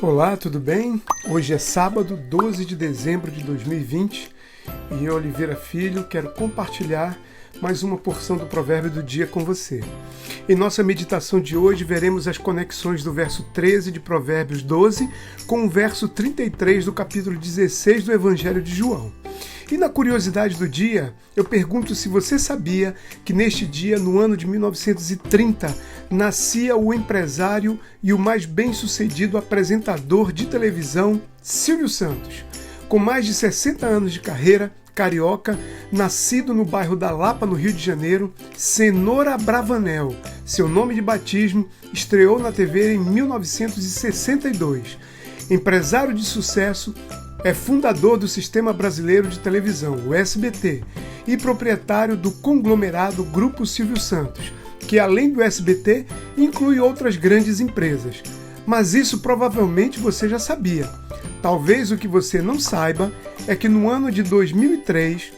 Olá, tudo bem? Hoje é sábado, 12 de dezembro de 2020 e eu, Oliveira Filho, quero compartilhar mais uma porção do provérbio do dia com você. Em nossa meditação de hoje, veremos as conexões do verso 13 de Provérbios 12 com o verso 33 do capítulo 16 do Evangelho de João. E na curiosidade do dia, eu pergunto se você sabia que neste dia, no ano de 1930, nascia o empresário e o mais bem-sucedido apresentador de televisão, Silvio Santos. Com mais de 60 anos de carreira, carioca, nascido no bairro da Lapa, no Rio de Janeiro, Cenoura Bravanel, seu nome de batismo, estreou na TV em 1962. Empresário de sucesso, é fundador do Sistema Brasileiro de Televisão, o SBT, e proprietário do conglomerado Grupo Silvio Santos, que além do SBT, inclui outras grandes empresas. Mas isso provavelmente você já sabia. Talvez o que você não saiba é que no ano de 2003,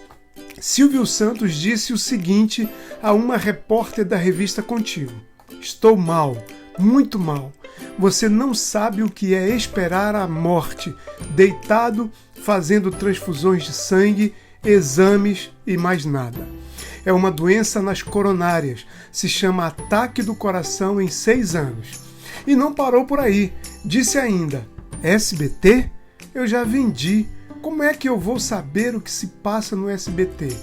Silvio Santos disse o seguinte a uma repórter da revista Contigo: "Estou mal, muito mal. Você não sabe o que é esperar a morte, deitado, fazendo transfusões de sangue, exames e mais nada. É uma doença nas coronárias, se chama ataque do coração em 6 anos. E não parou por aí, disse ainda: SBT? Eu já vendi. Como é que eu vou saber o que se passa no SBT?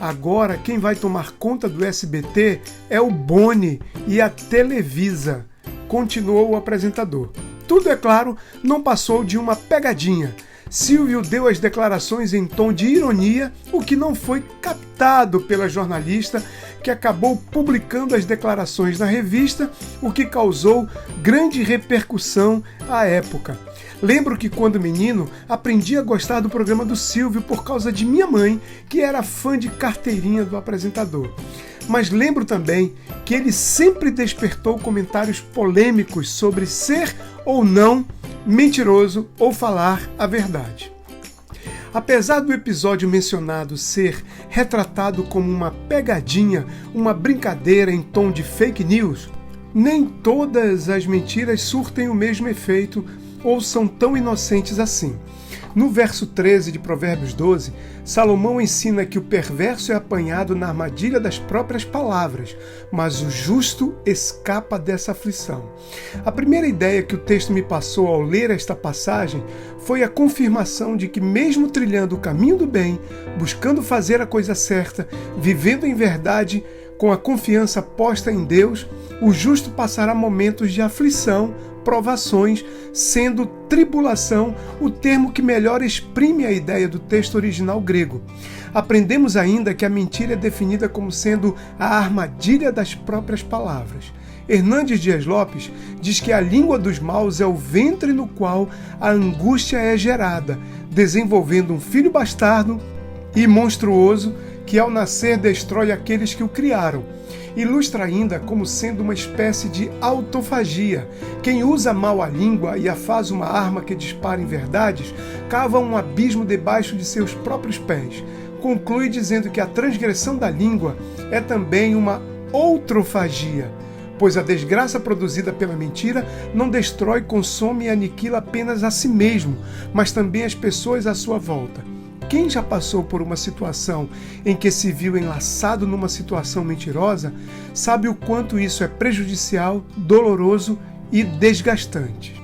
Agora quem vai tomar conta do SBT é o Boni e a Televisa", continuou o apresentador. Tudo, é claro, não passou de uma pegadinha. Silvio deu as declarações em tom de ironia, o que não foi captado pela jornalista, que acabou publicando as declarações na revista, o que causou grande repercussão à época. Lembro que quando menino, aprendi a gostar do programa do Silvio por causa de minha mãe, que era fã de carteirinha do apresentador. Mas lembro também que ele sempre despertou comentários polêmicos sobre ser ou não mentiroso ou falar a verdade. Apesar do episódio mencionado ser retratado como uma pegadinha, uma brincadeira em tom de fake news, nem todas as mentiras surtem o mesmo efeito ou são tão inocentes assim. No verso 13 de Provérbios 12, Salomão ensina que o perverso é apanhado na armadilha das próprias palavras, mas o justo escapa dessa aflição. A primeira ideia que o texto me passou ao ler esta passagem foi a confirmação de que, mesmo trilhando o caminho do bem, buscando fazer a coisa certa, vivendo em verdade, com a confiança posta em Deus, o justo passará momentos de aflição, provações, sendo tribulação o termo que melhor exprime a ideia do texto original grego. Aprendemos ainda que a mentira é definida como sendo a armadilha das próprias palavras. Hernandes Dias Lopes diz que a língua dos maus é o ventre no qual a angústia é gerada, desenvolvendo um filho bastardo e monstruoso que ao nascer destrói aqueles que o criaram. Ilustra ainda como sendo uma espécie de autofagia. Quem usa mal a língua e a faz uma arma que dispara em verdades, cava um abismo debaixo de seus próprios pés. Conclui dizendo que a transgressão da língua é também uma outrofagia, pois a desgraça produzida pela mentira não destrói, consome e aniquila apenas a si mesmo, mas também as pessoas à sua volta. Quem já passou por uma situação em que se viu enlaçado numa situação mentirosa, sabe o quanto isso é prejudicial, doloroso e desgastante.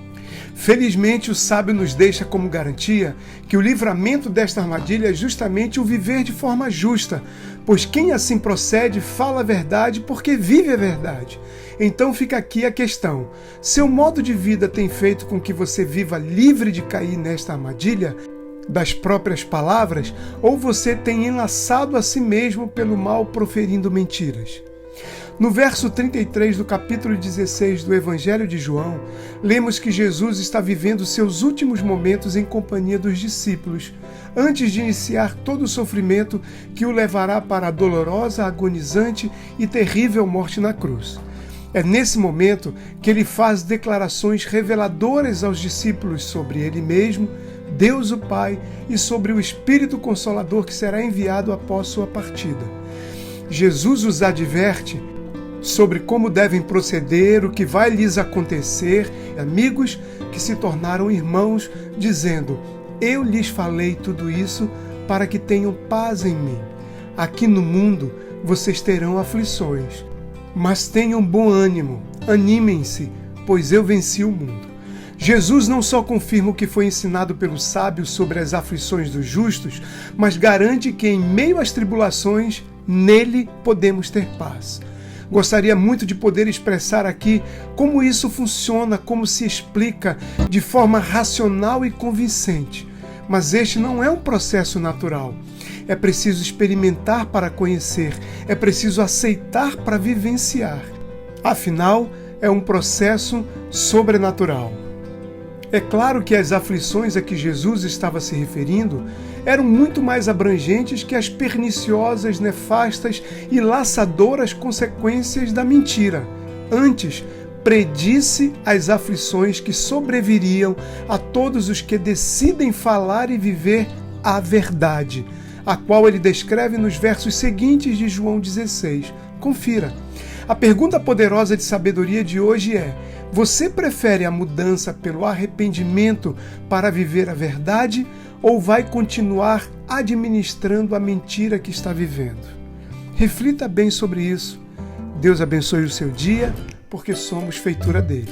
Felizmente, o sábio nos deixa como garantia que o livramento desta armadilha é justamente o viver de forma justa, pois quem assim procede fala a verdade porque vive a verdade. Então fica aqui a questão: seu modo de vida tem feito com que você viva livre de cair nesta armadilha das próprias palavras, ou você tem enlaçado a si mesmo pelo mal proferindo mentiras? No verso 33 do capítulo 16 do Evangelho de João, lemos que Jesus está vivendo seus últimos momentos em companhia dos discípulos, antes de iniciar todo o sofrimento que o levará para a dolorosa, agonizante e terrível morte na cruz. É nesse momento que ele faz declarações reveladoras aos discípulos sobre ele mesmo, Deus o Pai, e sobre o Espírito Consolador que será enviado após sua partida. Jesus os adverte sobre como devem proceder, o que vai lhes acontecer, amigos que se tornaram irmãos, dizendo: eu lhes falei tudo isso para que tenham paz em mim. Aqui no mundo vocês terão aflições, mas tenham bom ânimo, animem-se, pois eu venci o mundo. Jesus não só confirma o que foi ensinado pelos sábios sobre as aflições dos justos, mas garante que em meio às tribulações, nele podemos ter paz. Gostaria muito de poder expressar aqui como isso funciona, como se explica de forma racional e convincente. Mas este não é um processo natural. É preciso experimentar para conhecer, é preciso aceitar para vivenciar. Afinal, é um processo sobrenatural. É claro que as aflições a que Jesus estava se referindo eram muito mais abrangentes que as perniciosas, nefastas e laçadoras consequências da mentira. Antes, predisse as aflições que sobreviriam a todos os que decidem falar e viver a verdade, a qual ele descreve nos versos seguintes de João 16. Confira. A pergunta poderosa de sabedoria de hoje é: você prefere a mudança pelo arrependimento para viver a verdade ou vai continuar administrando a mentira que está vivendo? Reflita bem sobre isso. Deus abençoe o seu dia, porque somos feitura dele.